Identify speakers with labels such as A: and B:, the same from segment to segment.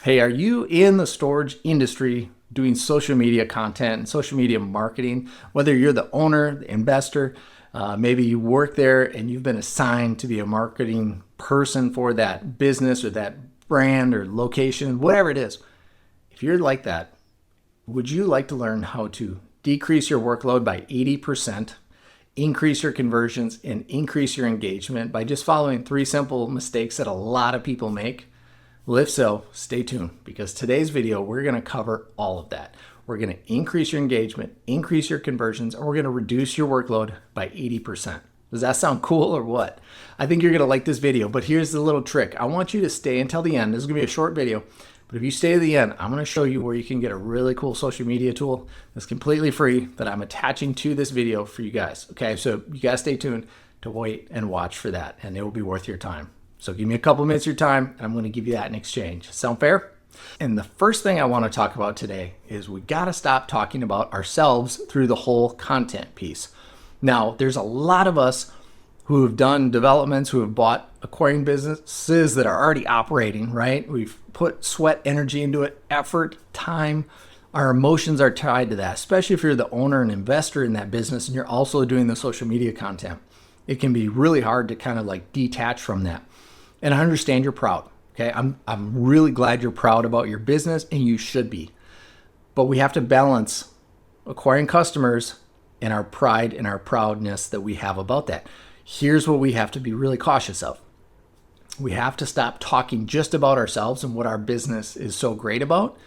A: Hey, are you in the storage industry doing social media content and social media marketing? Whether you're the owner, the investor, maybe you work there and you've been assigned to be a marketing person for that business or that brand or location, whatever it is. If you're like that, would you like to learn how to decrease your workload by 80%, increase your conversions, and increase your engagement by just following three simple mistakes that a lot of people make? Well, if so, stay tuned because today's video, we're going to cover all of that. We're going to increase your engagement, increase your conversions, and we're going to reduce your workload by 80%. Does that sound cool or what? I think you're going to like this video, but here's the little trick. I want you to stay until the end. This is going to be a short video, but if you stay to the end, I'm going to show you where you can get a really cool social media tool that's completely free that I'm attaching to this video for you guys. Okay, so you guys stay tuned to wait and watch for that, and it will be worth your time. So give me a couple minutes of your time, and I'm going to give you that in exchange. Sound fair? And the first thing I want to talk about today is we got to stop talking about ourselves through the whole content piece. Now, there's a lot of us who have done developments, who have bought acquiring businesses that are already operating, right? We've put sweat, energy into it, effort, time. Our emotions are tied to that, especially if you're the owner and investor in that business and you're also doing the social media content. It can be really hard to kind of like detach from that. And I understand you're proud. Okay, I'm really glad you're proud about your business, and you should be. But we have to balance acquiring customers and our pride and our proudness that we have about that. Here's what we have to be really cautious of. We have to stop talking just about ourselves and what our business is so great about,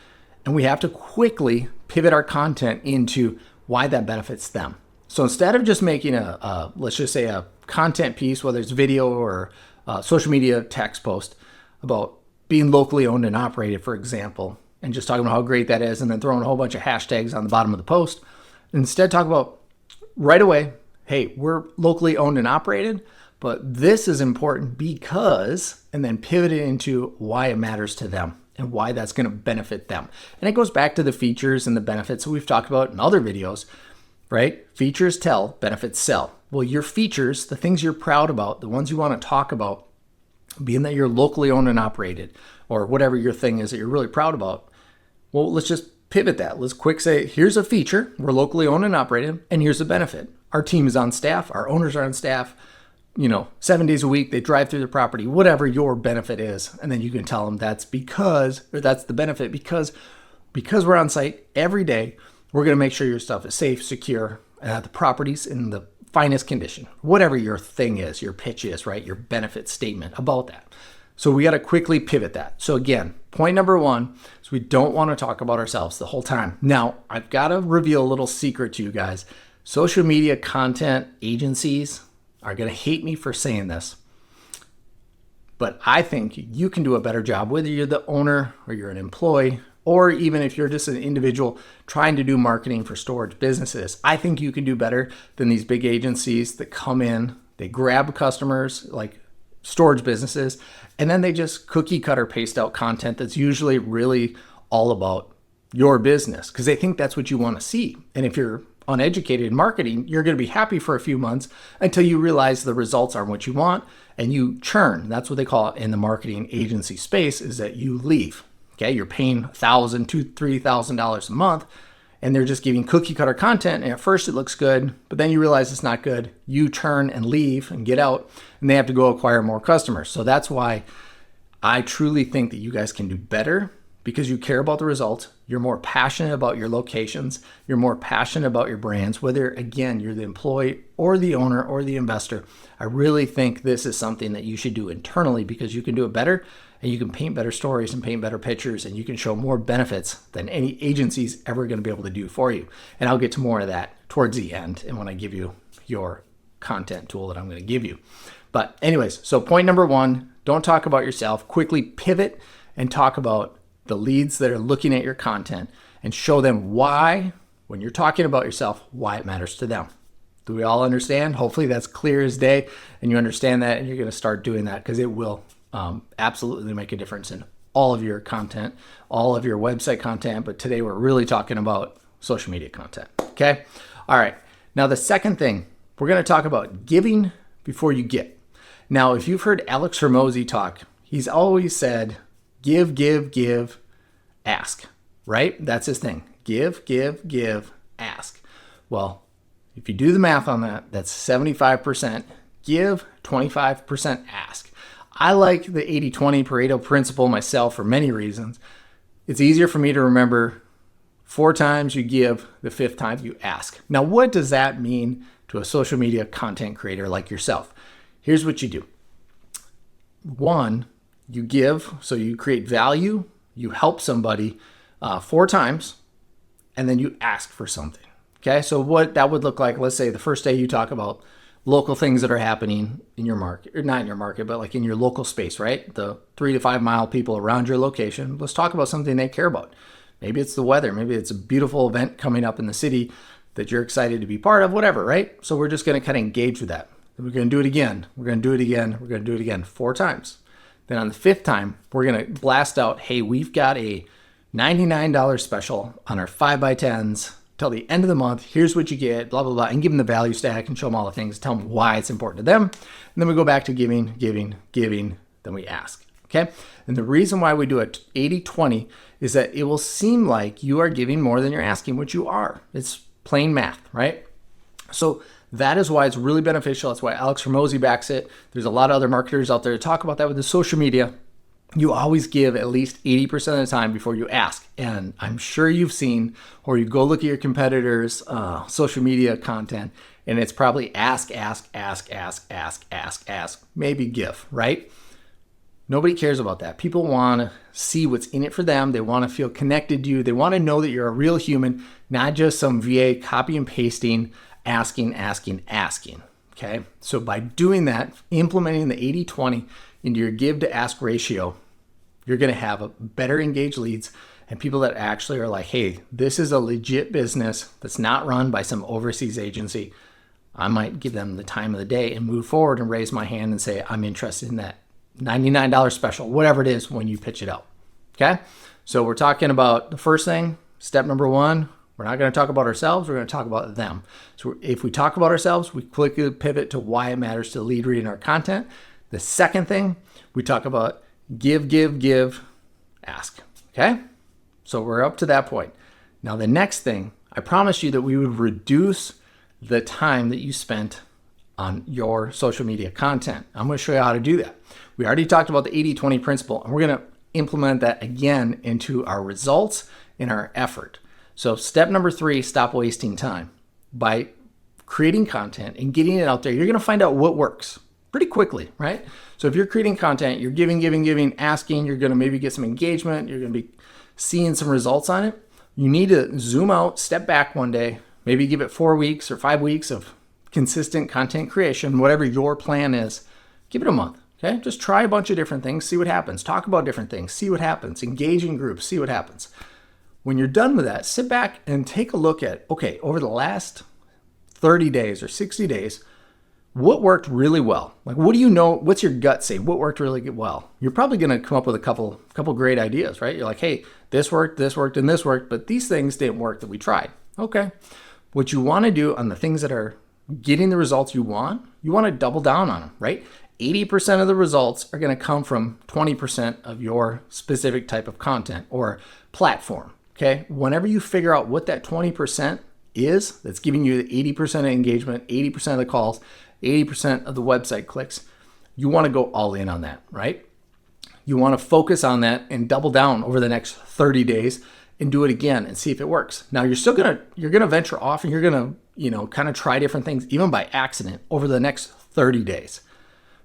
A: and we have to quickly pivot our content into why that benefits them. So instead of just making let's just say a content piece, whether it's video or social media text post about being locally owned and operated, for example, and just talking about how great that is and then throwing a whole bunch of hashtags on the bottom of the post. Instead, talk about right away, hey, we're locally owned and operated, but this is important because, and then pivot it into why it matters to them and why that's going to benefit them. And it goes back to the features and the benefits that we've talked about in other videos, right? Features tell, benefits sell. Well, your features, the things you're proud about, the ones you want to talk about, being that you're locally owned and operated, or whatever your thing is that you're really proud about, well, let's just pivot that. Let's quick say, here's a feature, we're locally owned and operated, and here's a benefit. Our team is on staff, our owners are on staff, 7 days a week, they drive through the property, whatever your benefit is. And then you can tell them that's that's the benefit because we're on site every day, we're going to make sure your stuff is safe, secure, the property's in the finest condition, whatever your thing is, your pitch is, right? Your benefit statement about that. So we got to quickly pivot that. So again, point number one is we don't want to talk about ourselves the whole time. Now, I've got to reveal a little secret to you guys. Social media content agencies are going to hate me for saying this, but I think you can do a better job, whether you're the owner or you're an employee, or even if you're just an individual trying to do marketing for storage businesses. I think you can do better than these big agencies that come in, they grab customers like storage businesses, and then they just cookie cutter paste out content that's usually really all about your business because they think that's what you want to see. And if you're uneducated in marketing, you're going to be happy for a few months until you realize the results aren't what you want and you churn. That's what they call it in the marketing agency space, is that you leave. Okay, you're paying $1,000 to $3,000 a month, and they're just giving cookie cutter content. And at first it looks good, but then you realize it's not good. You turn and leave and get out, and they have to go acquire more customers. So that's why I truly think that you guys can do better because you care about the results. You're more passionate about your locations. You're more passionate about your brands, whether, again, you're the employee or the owner or the investor. I really think this is something that you should do internally because you can do it better and you can paint better stories and paint better pictures and you can show more benefits than any agency's ever going to be able to do for you. And I'll get to more of that towards the end and when I give you your content tool that I'm going to give you. But anyways, so point number one, don't talk about yourself. Quickly pivot and talk about the leads that are looking at your content and show them why, when you're talking about yourself, why it matters to them. Do we all understand? Hopefully that's clear as day and you understand that and you're going to start doing that because it will absolutely make a difference in all of your content, all of your website content. But today we're really talking about social media content. Okay. All right. Now the second thing, we're going to talk about giving before you get. Now, if you've heard Alex Hormozi talk, he's always said, give, ask, right? That's his thing. Give, ask. Well, if you do the math on that, that's 75% give, 25% ask. I like the 80-20 Pareto principle myself for many reasons. It's easier for me to remember 4 times you give, the 5th time you ask. Now, what does that mean to a social media content creator like yourself? Here's what you do. 1, you give, so you create value, you help somebody 4 times, and then you ask for something. Okay, so what that would look like, let's say the first day you talk about local things that are happening in your market, or not in your market, but like in your local space, right? The 3 to 5 mile people around your location. Let's talk about something they care about. Maybe it's the weather. Maybe it's a beautiful event coming up in the city that you're excited to be part of, whatever, right? So we're just going to kind of engage with that. Then we're going to do it again. We're going to do it again. We're going to do it again 4 times. Then on the 5th time, we're going to blast out, hey, we've got a $99 special on our 5x10s till the end of the month. Here's what you get, blah, blah, blah, and give them the value stack and show them all the things, tell them why it's important to them. And then we go back to giving, then we ask, okay? And the reason why we do it 80-20 is that it will seem like you are giving more than you're asking, which you are. It's plain math, right? So that is why it's really beneficial. That's why Alex Hormozi backs it. There's a lot of other marketers out there to talk about that with the social media. You always give at least 80% of the time before you ask. And I'm sure you've seen, or you go look at your competitors' social media content, and it's probably ask, maybe give, right? Nobody cares about that. People want to see what's in it for them. They want to feel connected to you. They want to know that you're a real human, not just some VA copy and pasting, asking. Okay? So by doing that, implementing the 80-20 into your give to ask ratio, you're going to have a better engaged leads and people that actually are like, hey, this is a legit business that's not run by some overseas agency. I might give them the time of the day and move forward and raise my hand and say, I'm interested in that $99 special, whatever it is when you pitch it out. Okay? So we're talking about the first thing, step number 1. We're not going to talk about ourselves. We're going to talk about them. So if we talk about ourselves, we quickly pivot to why it matters to the lead reading our content. The second thing, we talk about give, ask. Okay? So we're up to that point. Now the next thing, I promised you that we would reduce the time that you spent on your social media content. I'm going to show you how to do that. We already talked about the 80-20 principle, and we're going to implement that again into our results and our effort. So step number 3, stop wasting time. By creating content and getting it out there, you're going to find out what works pretty quickly, right? So if you're creating content, you're giving, asking, you're going to maybe get some engagement, you're going to be seeing some results on it. You need to zoom out, step back one day, maybe give it 4 weeks or 5 weeks of consistent content creation, whatever your plan is. Give it a month, okay? Just try a bunch of different things, see what happens. Talk about different things, see what happens. Engage in groups, see what happens. When you're done with that, sit back and take a look at, okay, over the last 30 days or 60 days, what worked really well? Like, what do you know? What's your gut say? What worked really well? You're probably going to come up with a couple great ideas, right? You're like, hey, this worked, and this worked, but these things didn't work that we tried. Okay. What you want to do on the things that are getting the results you want to double down on them, right? 80% of the results are going to come from 20% of your specific type of content or platform. Okay. Whenever you figure out what that 20% is, that's giving you the 80% of engagement, 80% of the calls, 80% of the website clicks, you want to go all in on that, right? You want to focus on that and double down over the next 30 days and do it again and see if it works. Now you're gonna venture off and you're gonna, kind of try different things, even by accident, over the next 30 days.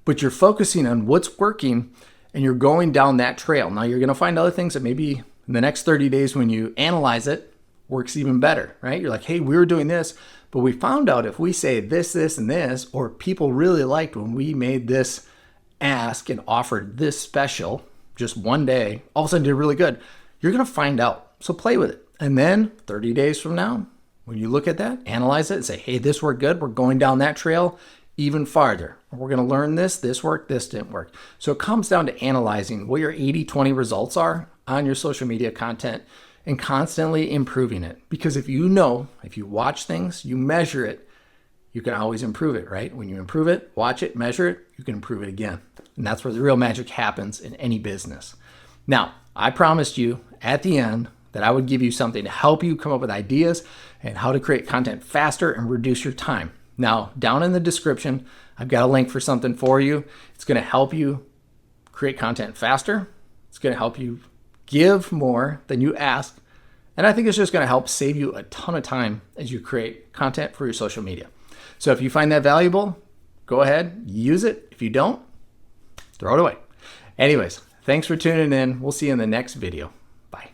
A: But you're focusing on what's working and you're going down that trail. Now you're gonna find other things that maybe in the next 30 days when you analyze it, works even better, right? You're like, hey, we were doing this, but we found out if we say this, and this, or people really liked when we made this ask and offered this special just one day, all of a sudden did really good. You're going to find out. So play with it. And then 30 days from now, when you look at that, analyze it and say, hey, this worked good. We're going down that trail even farther. We're going to learn this worked, this didn't work. So it comes down to analyzing what your 80-20 results are on your social media content and constantly improving it. Because if you watch things, you measure it, you can always improve it, right? When you improve it, watch it, measure it, you can improve it again. And that's where the real magic happens in any business. Now, I promised you at the end that I would give you something to help you come up with ideas and how to create content faster and reduce your time. Now, down in the description, I've got a link for something for you. It's going to help you create content faster. It's going to help you give more than you ask. And I think it's just going to help save you a ton of time as you create content for your social media. So if you find that valuable, go ahead, use it. If you don't, throw it away. Anyways, thanks for tuning in. We'll see you in the next video. Bye.